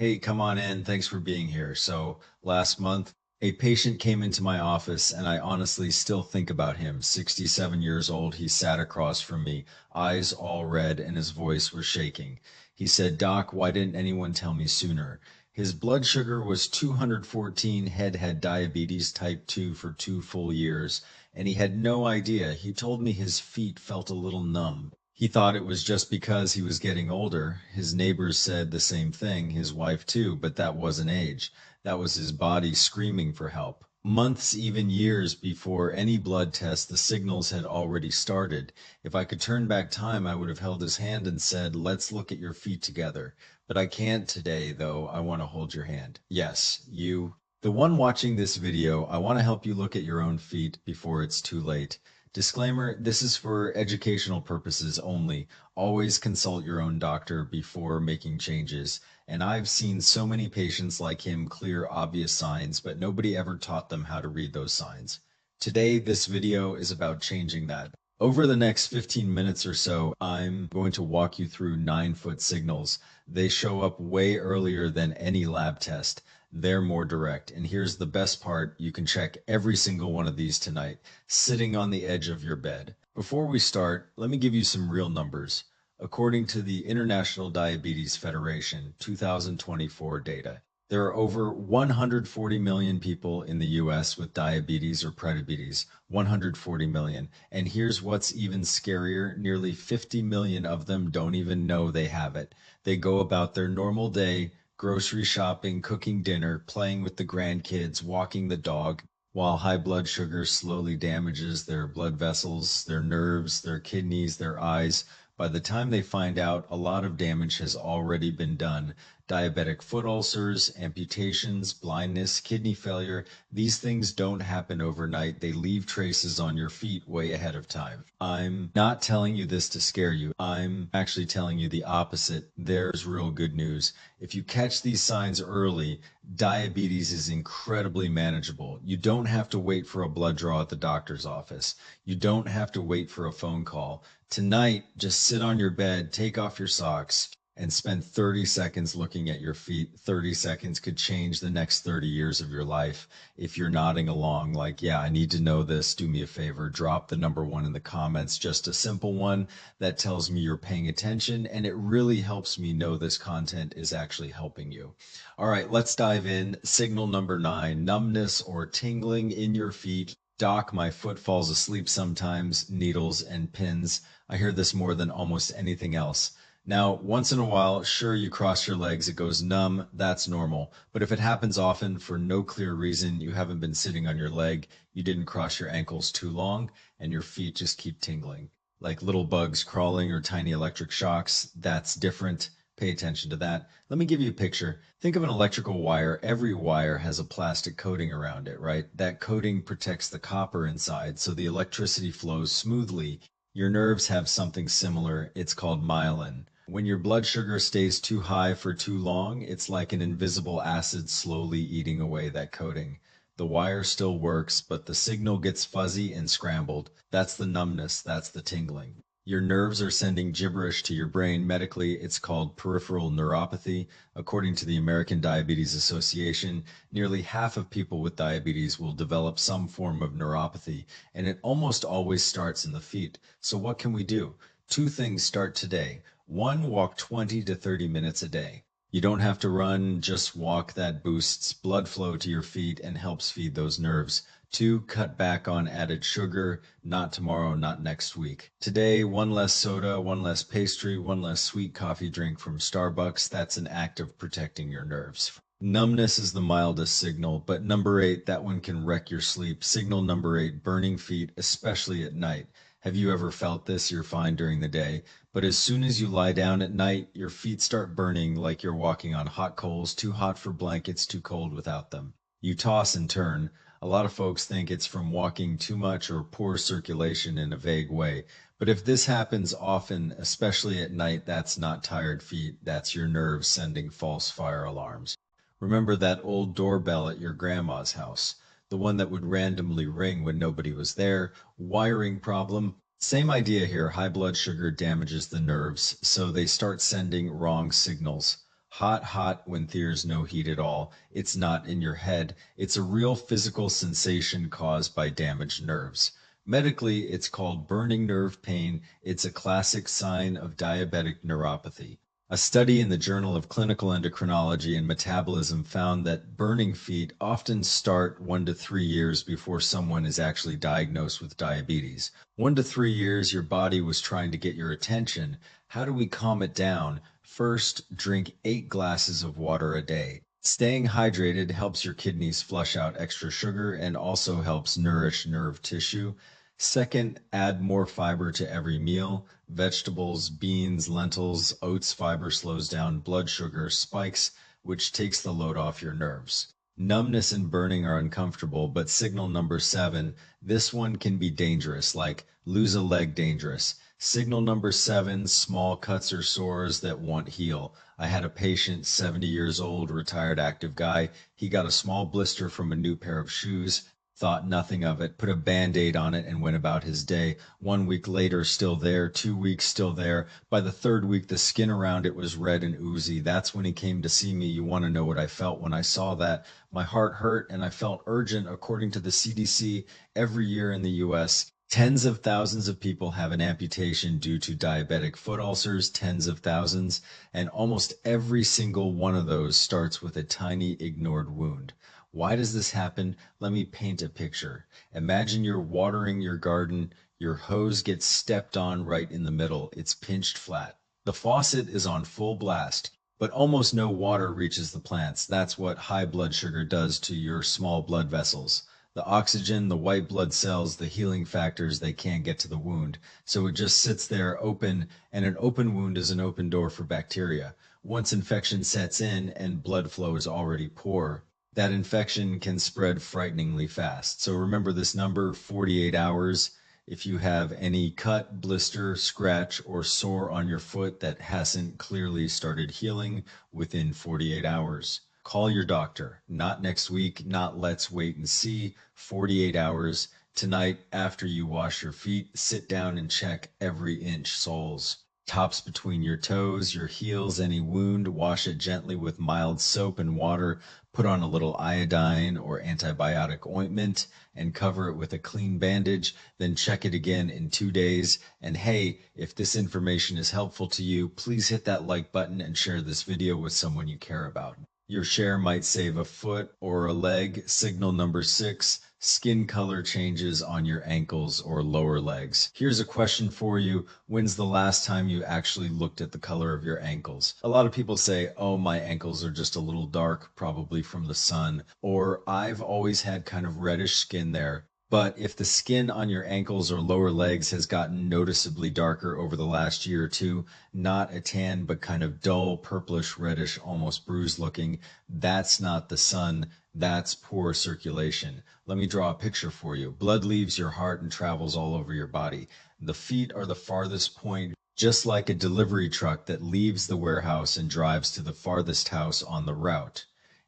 Hey, come on in. Thanks for being here. So, last month, a patient came into my office, and I honestly still think about him. 67 years old, he sat across from me, eyes all red, and his voice was shaking. He said, "Doc, why didn't anyone tell me sooner?" His blood sugar was 214, had diabetes type 2 for 2 full years, and he had no idea. He told me his feet felt a little numb. He thought it was just because he was getting older. His neighbors said the same thing, his wife too, but that wasn't age. That was his body screaming for help. Months, even years before any blood test, the signals had already started. If I could turn back time, I would have held his hand and said, "Let's look at your feet together." But I can't today, though. I want to hold your hand. Yes, you. The one watching this video, I want to help you look at your own feet before it's too late. Disclaimer, this is for educational purposes only. Always consult your own doctor before making changes. And I've seen so many patients like him clear obvious signs, but nobody ever taught them how to read those signs. Today, this video is about changing that. Over the next 15 minutes or so, I'm going to walk you through 9-foot signals. They show up way earlier than any lab test. They're more direct. And here's the best part, you can check every single one of these tonight, sitting on the edge of your bed. Before we start, let me give you some real numbers. According to the International Diabetes Federation 2024 data, there are over 140 million people in the US with diabetes or prediabetes, 140 million. And here's what's even scarier, nearly 50 million of them don't even know they have it. They go about their normal day, grocery shopping, cooking dinner, playing with the grandkids, walking the dog, while high blood sugar slowly damages their blood vessels, their nerves, their kidneys, their eyes. By the time they find out, a lot of damage has already been done. Diabetic foot ulcers, amputations, blindness, kidney failure, these things don't happen overnight. They leave traces on your feet way ahead of time. I'm not telling you this to scare you. I'm actually telling you the opposite. There's real good news. If you catch these signs early, diabetes is incredibly manageable. You don't have to wait for a blood draw at the doctor's office. You don't have to wait for a phone call. Tonight, just sit on your bed, take off your socks, and spend 30 seconds looking at your feet. 30 seconds could change the next 30 years of your life. If you're nodding along like, yeah, I need to know this, do me a favor, drop the number 1 in the comments. Just a simple one that tells me you're paying attention, and it really helps me know this content is actually helping you. All right, let's dive in. Signal number 9, numbness or tingling in your feet. "Doc, my foot falls asleep sometimes, needles and pins." I hear this more than almost anything else. Now, once in a while, sure, you cross your legs, it goes numb, that's normal. But if it happens often for no clear reason, you haven't been sitting on your leg, you didn't cross your ankles too long, and your feet just keep tingling, like little bugs crawling or tiny electric shocks, that's different. Pay attention to that. Let me give you a picture. Think of an electrical wire. Every wire has a plastic coating around it, right? That coating protects the copper inside, so the electricity flows smoothly. Your nerves have something similar. It's called myelin. When your blood sugar stays too high for too long, it's like an invisible acid slowly eating away that coating. The wire still works, but the signal gets fuzzy and scrambled. That's the numbness, that's the tingling. Your nerves are sending gibberish to your brain. Medically, it's called peripheral neuropathy. According to the American Diabetes Association, nearly half of people with diabetes will develop some form of neuropathy, and it almost always starts in the feet. So what can we do? 2 things start today. 1, walk 20 to 30 minutes a day. You don't have to run, just walk. That boosts blood flow to your feet and helps feed those nerves. 2, cut back on added sugar. Not tomorrow, not next week. Today, 1 less soda, 1 less pastry, 1 less sweet coffee drink from Starbucks. That's an act of protecting your nerves. Numbness is the mildest signal, but number 8, that one can wreck your sleep. Signal number 8, burning feet, especially at night. Have you ever felt this? You're fine during the day, but as soon as you lie down at night, your feet start burning like you're walking on hot coals, too hot for blankets, too cold without them. You toss and turn. A lot of folks think it's from walking too much or poor circulation in a vague way. But if this happens often, especially at night, that's not tired feet. That's your nerves sending false fire alarms. Remember that old doorbell at your grandma's house? The one that would randomly ring when nobody was there? Wiring problem? Same idea here. High blood sugar damages the nerves, so they start sending wrong signals. Hot, hot when there's no heat at all. It's not in your head. It's a real physical sensation caused by damaged nerves. Medically, it's called burning nerve pain. It's a classic sign of diabetic neuropathy. A study in the Journal of Clinical Endocrinology and Metabolism found that burning feet often start 1 to 3 years before someone is actually diagnosed with diabetes. 1 to 3 years, your body was trying to get your attention. How do we calm it down? First, drink 8 glasses of water a day. Staying hydrated helps your kidneys flush out extra sugar and also helps nourish nerve tissue. Second, add more fiber to every meal. Vegetables, beans, lentils, oats fiber slows down blood sugar spikes, which takes the load off your nerves. Numbness and burning are uncomfortable, but signal number 7, this one can be dangerous, like lose a leg dangerous. Signal number 7, small cuts or sores that won't heal. I had a patient, 70 years old, retired active guy. He got a small blister from a new pair of shoes, thought nothing of it, put a band-aid on it and went about his day. 1 week later, still there. 2 weeks, still there. By the third week, the skin around it was red and oozy. That's when he came to see me. You want to know what I felt when I saw that? My heart hurt and I felt urgent. According to the CDC, every year in the US, tens of thousands of people have an amputation due to diabetic foot ulcers, tens of thousands, and almost every single one of those starts with a tiny ignored wound. Why does this happen? Let me paint a picture. Imagine you're watering your garden, your hose gets stepped on right in the middle, it's pinched flat. The faucet is on full blast, but almost no water reaches the plants. That's what high blood sugar does to your small blood vessels. The oxygen, the white blood cells, the healing factors, they can't get to the wound. So it just sits there open, and an open wound is an open door for bacteria. Once infection sets in and blood flow is already poor, that infection can spread frighteningly fast. So remember this number, 48 hours. If you have any cut, blister, scratch, or sore on your foot that hasn't clearly started healing within 48 hours, call your doctor. Not next week, not let's wait and see. 48 hours. Tonight, after you wash your feet, sit down and check every inch soles. Tops between your toes, your heels, any wound, wash it gently with mild soap and water, put on a little iodine or antibiotic ointment, and cover it with a clean bandage, then check it again in 2 days. And hey, if this information is helpful to you, please hit that like button and share this video with someone you care about. Your share might save a foot or a leg. Signal number 6, skin color changes on your ankles or lower legs. Here's a question for you. When's the last time you actually looked at the color of your ankles? A lot of people say, oh, my ankles are just a little dark, probably from the sun, or I've always had kind of reddish skin there. But if the skin on your ankles or lower legs has gotten noticeably darker over the last year or two, not a tan, but kind of dull, purplish, reddish, almost bruised looking, that's not the sun, that's poor circulation. Let me draw a picture for you. Blood leaves your heart and travels all over your body. The feet are the farthest point, just like a delivery truck that leaves the warehouse and drives to the farthest house on the route.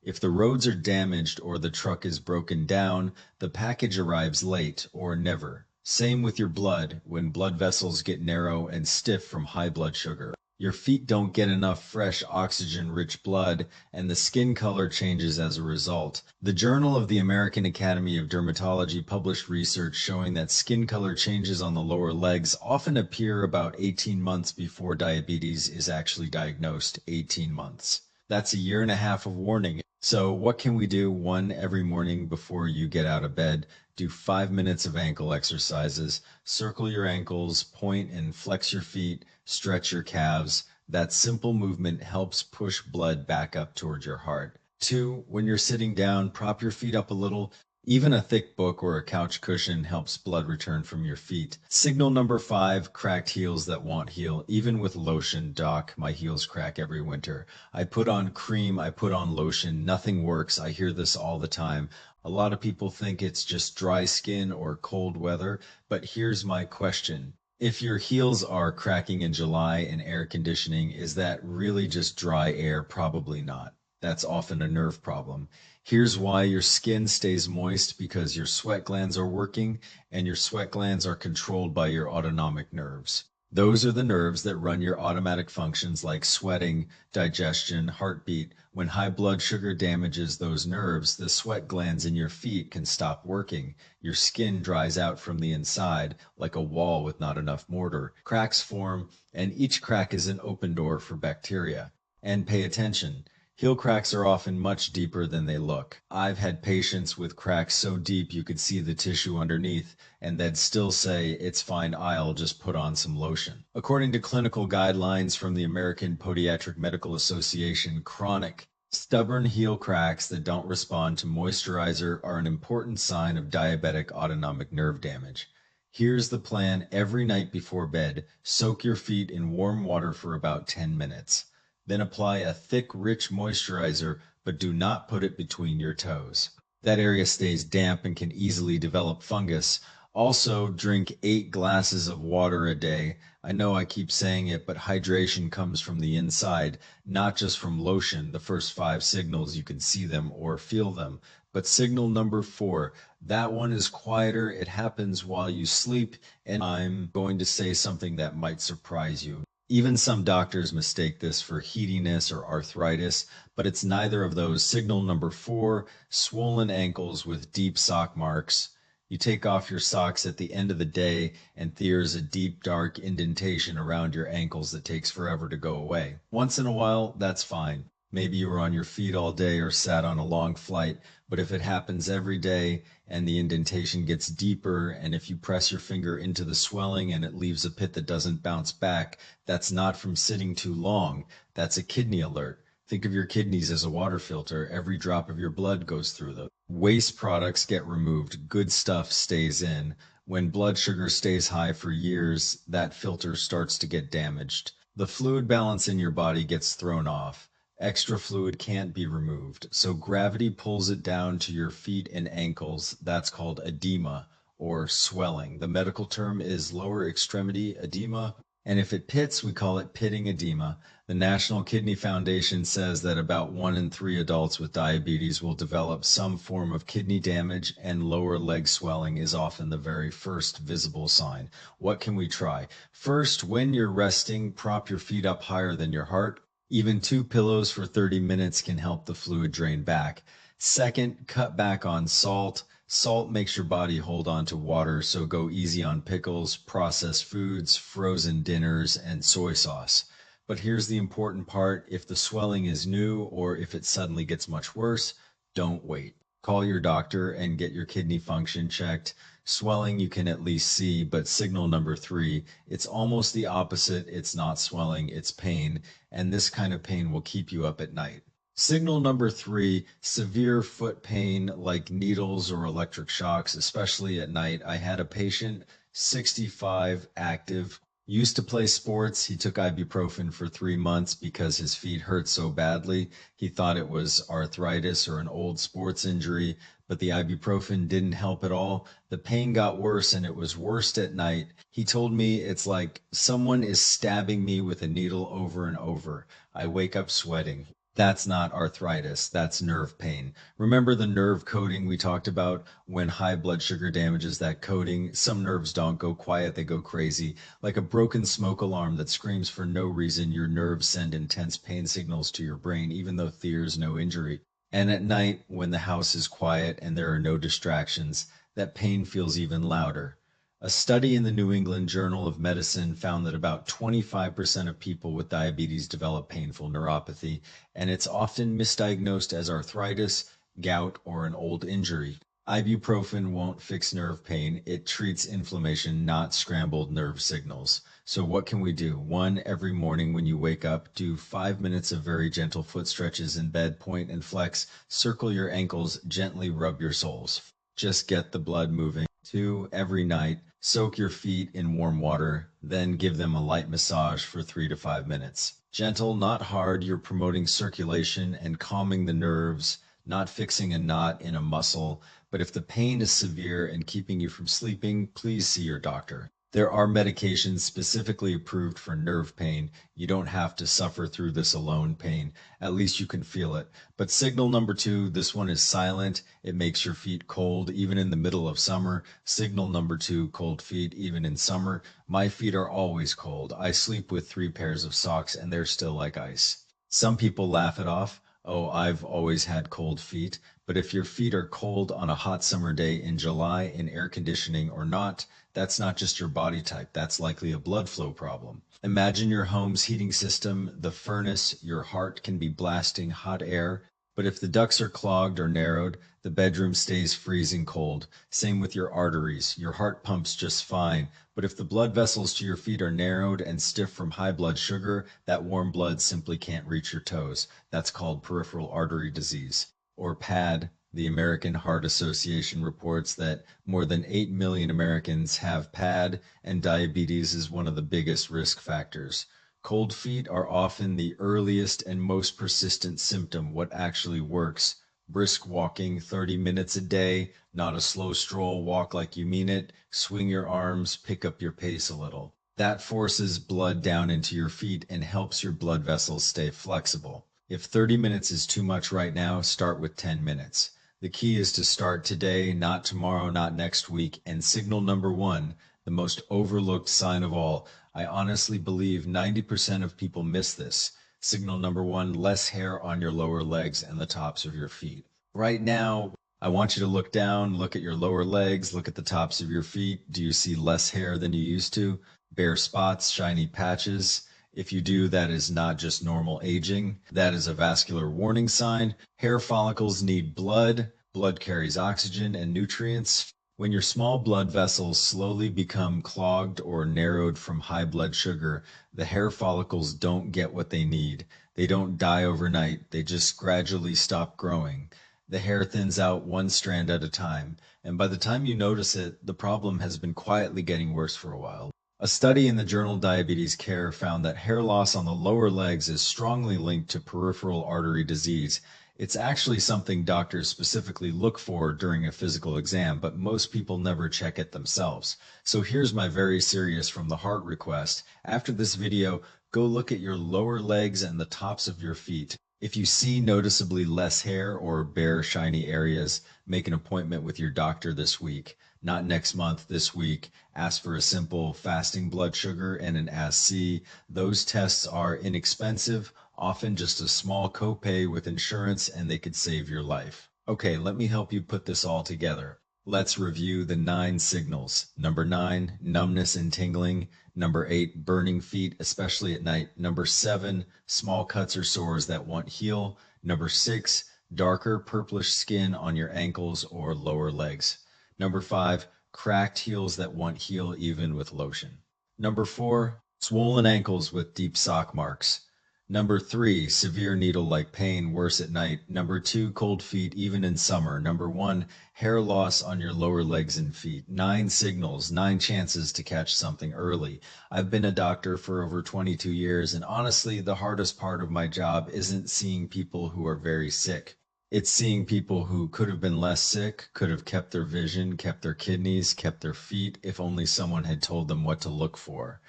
If the roads are damaged or the truck is broken down, the package arrives late or never. Same with your blood when blood vessels get narrow and stiff from high blood sugar. Your feet don't get enough fresh oxygen-rich blood, and the skin color changes as a result. The Journal of the American Academy of Dermatology published research showing that skin color changes on the lower legs often appear about 18 months before diabetes is actually diagnosed. 18 months. That's a year and a half of warning. So what can we do? One, every morning before you get out of bed, do 5 minutes of ankle exercises. Circle your ankles, point and flex your feet, stretch your calves. That simple movement helps push blood back up towards your heart. 2, when you're sitting down, prop your feet up a little. Even a thick book or a couch cushion helps blood return from your feet. Signal number 5, cracked heels that won't heal. Even with lotion, doc, my heels crack every winter. I put on cream, I put on lotion, nothing works. I hear this all the time. A lot of people think it's just dry skin or cold weather, but here's my question. If your heels are cracking in July in air conditioning, is that really just dry air? Probably not. That's often a nerve problem. Here's why: your skin stays moist because your sweat glands are working, and your sweat glands are controlled by your autonomic nerves. Those are the nerves that run your automatic functions like sweating, digestion, heartbeat. When high blood sugar damages those nerves, the sweat glands in your feet can stop working. Your skin dries out from the inside like a wall with not enough mortar. Cracks form, and each crack is an open door for bacteria. And pay attention. Heel cracks are often much deeper than they look. I've had patients with cracks so deep you could see the tissue underneath, and they'd still say, "It's fine, I'll just put on some lotion." According to clinical guidelines from the American Podiatric Medical Association, chronic, stubborn heel cracks that don't respond to moisturizer are an important sign of diabetic autonomic nerve damage. Here's the plan: every night before bed, soak your feet in warm water for about 10 minutes. Then apply a thick, rich moisturizer, but do not put it between your toes. That area stays damp and can easily develop fungus. Also, drink 8 glasses of water a day. I know I keep saying it, but hydration comes from the inside, not just from lotion. The first 5 signals, you can see them or feel them. But signal number 4, that one is quieter. It happens while you sleep, and I'm going to say something that might surprise you. Even some doctors mistake this for heatiness or arthritis, but it's neither of those. Signal number 4, swollen ankles with deep sock marks. You take off your socks at the end of the day, and there's a deep, dark indentation around your ankles that takes forever to go away. Once in a while, that's fine. Maybe you were on your feet all day or sat on a long flight, but if it happens every day and the indentation gets deeper, and if you press your finger into the swelling and it leaves a pit that doesn't bounce back, that's not from sitting too long. That's a kidney alert. Think of your kidneys as a water filter. Every drop of your blood goes through them. Waste products get removed. Good stuff stays in. When blood sugar stays high for years, that filter starts to get damaged. The fluid balance in your body gets thrown off. Extra fluid can't be removed, so gravity pulls it down to your feet and ankles. That's called edema or swelling. The medical term is lower extremity edema, and if it pits, we call it pitting edema. The National Kidney Foundation says that about 1 in 3 adults with diabetes will develop some form of kidney damage, and lower leg swelling is often the very first visible sign. What can we try? First, when you're resting, prop your feet up higher than your heart. Even 2 pillows for 30 minutes can help the fluid drain back. Second, cut back on salt. Salt makes your body hold on to water, so go easy on pickles, processed foods, frozen dinners, and soy sauce. But here's the important part: if the swelling is new or if it suddenly gets much worse, don't wait. Call your doctor and get your kidney function checked. Swelling you can at least see, but signal number 3, it's almost the opposite. It's not swelling, it's pain, and this kind of pain will keep you up at night. Signal number 3, severe foot pain like needles or electric shocks, especially at night. I had a patient, 65, active, used to play sports. He took ibuprofen for 3 months because his feet hurt so badly. He thought it was arthritis or an old sports injury, but the ibuprofen didn't help at all. The pain got worse, and it was worst at night. He told me it's like someone is stabbing me with a needle over and over. I wake up sweating. That's not arthritis, that's nerve pain. Remember the nerve coating we talked about? When high blood sugar damages that coating, some nerves don't go quiet, they go crazy. Like a broken smoke alarm that screams for no reason, your nerves send intense pain signals to your brain, even though there's no injury. And at night, when the house is quiet and there are no distractions, that pain feels even louder. A study in the New England Journal of Medicine found that about 25% of people with diabetes develop painful neuropathy, and it's often misdiagnosed as arthritis, gout, or an old injury. Ibuprofen won't fix nerve pain. It treats inflammation, not scrambled nerve signals. So what can we do? 1, every morning when you wake up, do 5 minutes of very gentle foot stretches in bed, point and flex, circle your ankles, gently rub your soles. Just get the blood moving. 2, every night, soak your feet in warm water, then give them a light massage for 3 to 5 minutes. Gentle, not hard. You're promoting circulation and calming the nerves, not fixing a knot in a muscle. But if the pain is severe and keeping you from sleeping, please see your doctor. There are medications specifically approved for nerve pain. You don't have to suffer through this alone pain. At least you can feel it. But signal number two, this one is silent. It makes your feet cold even in the middle of summer. Signal number two, cold feet even in summer. My feet are always cold. I sleep with 3 pairs of socks and they're still like ice. Some people laugh it off. Oh, I've always had cold feet. But if your feet are cold on a hot summer day in July in air conditioning or not, that's not just your body type. That's likely a blood flow problem. Imagine your home's heating system, the furnace. Your heart can be blasting hot air, but if the ducts are clogged or narrowed, the bedroom stays freezing cold. Same with your arteries. Your heart pumps just fine, but if the blood vessels to your feet are narrowed and stiff from high blood sugar, that warm blood simply can't reach your toes. That's called peripheral artery disease, or PAD. The American Heart Association reports that more than 8 million Americans have PAD, and diabetes is one of the biggest risk factors. Cold feet are often the earliest and most persistent symptom. What actually works? Brisk walking 30 minutes a day, not a slow stroll, walk like you mean it, swing your arms, pick up your pace a little. That forces blood down into your feet and helps your blood vessels stay flexible. If 30 minutes is too much right now, start with 10 minutes. The key is to start today, not tomorrow, not next week. And signal number one, the most overlooked sign of all, I honestly believe 90% of people miss this. Signal number one, less hair on your lower legs and the tops of your feet. Right now, I want you to look down, look at your lower legs, look at the tops of your feet. Do you see less hair than you used to? Bare spots, shiny patches? If you do, that is not just normal aging. That is a vascular warning sign. Hair follicles need blood. Blood carries oxygen and nutrients. When your small blood vessels slowly become clogged or narrowed from high blood sugar, the hair follicles don't get what they need. They don't die overnight. They just gradually stop growing. The hair thins out one strand at a time. And by the time you notice it, the problem has been quietly getting worse for a while. A study in the journal Diabetes Care found that hair loss on the lower legs is strongly linked to peripheral artery disease. It's actually something doctors specifically look for during a physical exam, but most people never check it themselves. So here's my very serious from the heart request. After this video, go look at your lower legs and the tops of your feet. If you see noticeably less hair or bare shiny areas, make an appointment with your doctor this week. Not next month, this week. Ask for a simple fasting blood sugar and an ASC. Those tests are inexpensive, often just a small copay with insurance, and they could save your life. Okay, let me help you put this all together. Let's review the 9 signals. Number 9, numbness and tingling. Number 8, burning feet, especially at night. Number 7, small cuts or sores that won't heal. Number 6, darker purplish skin on your ankles or lower legs. Number 5, cracked heels that won't heal even with lotion. Number 4, swollen ankles with deep sock marks. Number 3, severe needle-like pain, worse at night. Number 2, cold feet even in summer. Number 1, hair loss on your lower legs and feet. 9 signals, 9 chances to catch something early. I've been a doctor for over 22 years, and honestly, the hardest part of my job isn't seeing people who are very sick. It's seeing people who could have been less sick, could have kept their vision, kept their kidneys, kept their feet, if only someone had told them what to look for.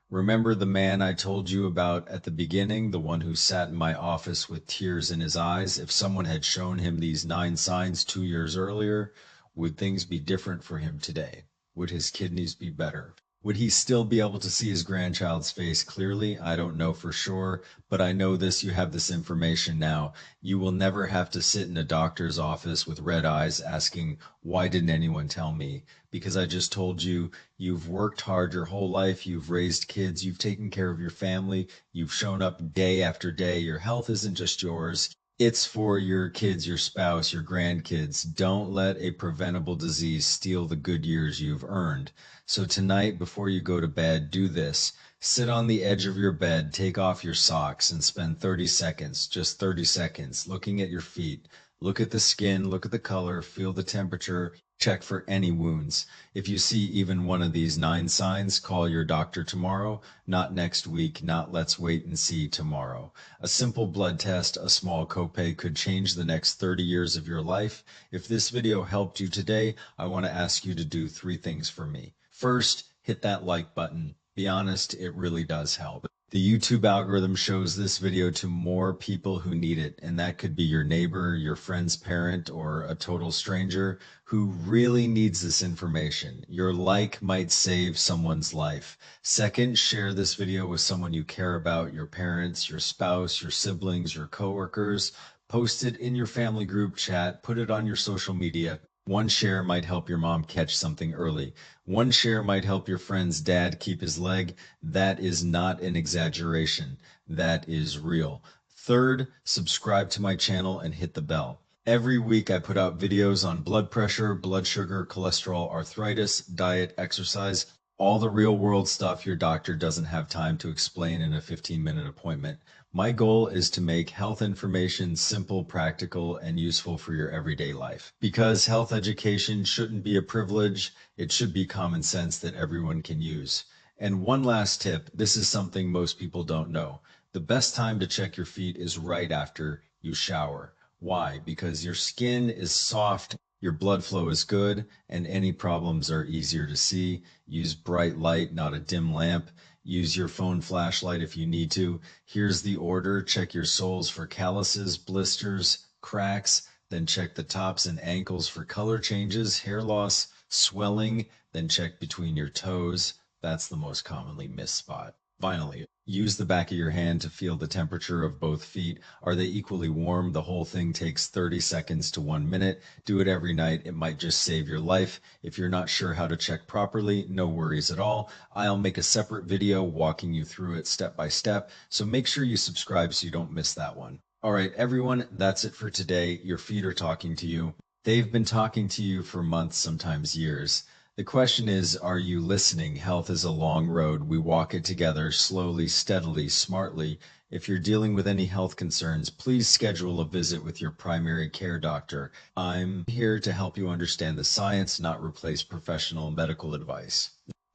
Remember the man I told you about at the beginning, the one who sat in my office with tears in his eyes? If someone had shown him these 9 signs 2 years earlier, would things be different for him today? Would his kidneys be better? Would he still be able to see his grandchild's face clearly? I don't know for sure, but I know this, you have this information now. You will never have to sit in a doctor's office with red eyes asking, why didn't anyone tell me? Because I just told you, you've worked hard your whole life, you've raised kids, you've taken care of your family, you've shown up day after day. Your health isn't just yours. It's for your kids, your spouse, your grandkids. Don't let a preventable disease steal the good years you've earned. So tonight, before you go to bed, do this. Sit on the edge of your bed, take off your socks, and spend 30 seconds, just 30 seconds, looking at your feet. Look at the skin, look at the color, feel the temperature, check for any wounds. If you see even one of these 9 signs, call your doctor tomorrow, not next week, not let's wait and see tomorrow. A simple blood test, a small copay could change the next 30 years of your life. If this video helped you today, I want to ask you to do 3 things for me. First, hit that like button. Be honest, it really does help. The YouTube algorithm shows this video to more people who need it, and that could be your neighbor, your friend's parent, or a total stranger who really needs this information. Your like might save someone's life. Second, share this video with someone you care about, your parents, your spouse, your siblings, your coworkers. Post it in your family group chat, put it on your social media. One share might help your mom catch something early. One share might help your friend's dad keep his leg. That is not an exaggeration. That is real. Third, subscribe to my channel and hit the bell. Every week I put out videos on blood pressure, blood sugar, cholesterol, arthritis, diet, exercise, all the real world stuff your doctor doesn't have time to explain in a 15-minute appointment. My goal is to make health information simple, practical, and useful for your everyday life. Because health education shouldn't be a privilege, it should be common sense that everyone can use. And one last tip, this is something most people don't know. The best time to check your feet is right after you shower. Why? Because your skin is soft, your blood flow is good, and any problems are easier to see. Use bright light, not a dim lamp. Use your phone flashlight if you need to. Here's the order. Check your soles for calluses, blisters, cracks. Then check the tops and ankles for color changes, hair loss, swelling. Then check between your toes. That's the most commonly missed spot. Finally, use the back of your hand to feel the temperature of both feet. Are they equally warm? The whole thing takes 30 seconds to 1 minute. Do it every night. It might just save your life. If you're not sure how to check properly, no worries at all. I'll make a separate video walking you through it step by step. So make sure you subscribe so you don't miss that one. All right, everyone, that's it for today. Your feet are talking to you. They've been talking to you for months, sometimes years. The question is, are you listening? Health is a long road. We walk it together slowly, steadily, smartly. If you're dealing with any health concerns, please schedule a visit with your primary care doctor. I'm here to help you understand the science, not replace professional medical advice.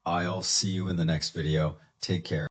I'll see you in the next video. Take care.